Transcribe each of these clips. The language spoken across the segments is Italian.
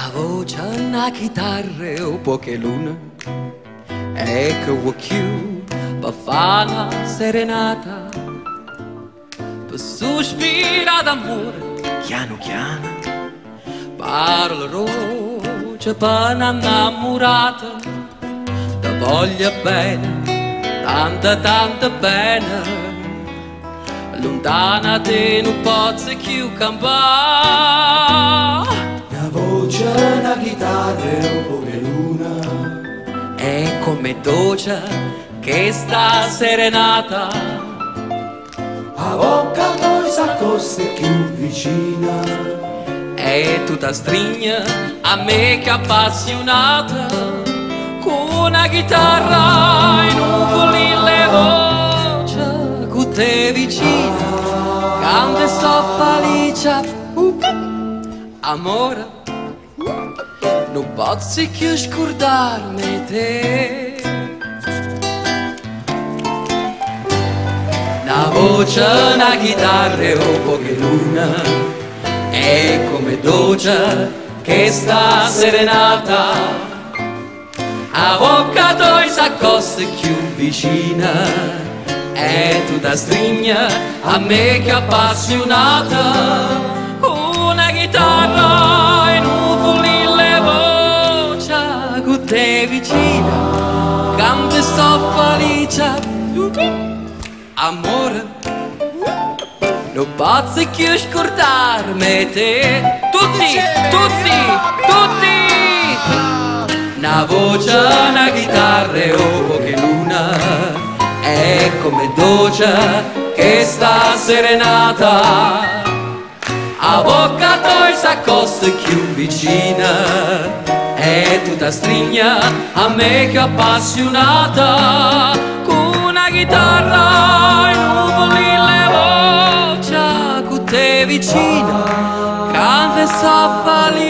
La voce, una chitarra o poche lune, ecco più per fare una serenata, per sospirare d'amore, piano piano, parla roce per innamorata, ti voglio bene, tanta bene, lontana te non posso più campare. Una voce, una chitarra e un po' che luna È come dolce che sta serenata, a bocca poi s'accosta più vicina è tutta strigna a me che appassionata, con una chitarra in un volile voce, con te vicina, canta e soffa licia. Amore, non posso più scordarmi te. Una voce, una chitarra e un po' che luna, è come dolce che sta serenata, a bocca toi s'accosta più vicina, è tutta strigna a me che appassionata. Una chitarra in un volile voce, con te vicina, canta e soffa licia. Amore, non posso più scordarmi te. Tutti! Una voce, una chitarra e un po' che luna, è come dolce che sta serenata, a bocca toi s'accosta più vicina, è tutta strigna a me che appassionata, con una chitarra in un volile voce, con te vicina, canta e soffa licia.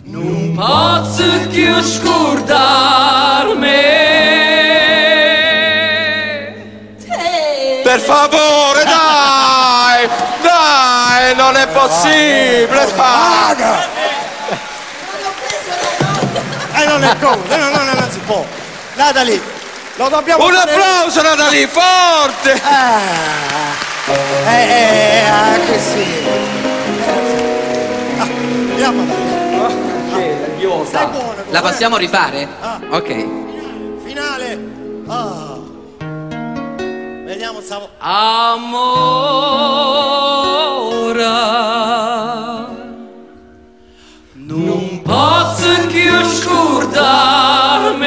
Non posso più scordarmi. Per favore, dai! Dai, non è possibile! Dai. Non è come, non si può. Natalie, lo dobbiamo Un fare. applauso, Natalie, forte! Così. Andiamo. Stai buono. La possiamo rifare? Ok. Finale. Vediamo, stavo. Amore, non posso più scordarmi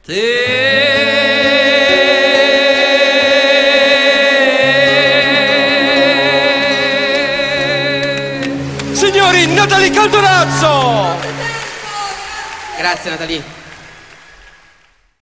te. Signori, Natalie Caldorazzo! Grazie Natalie.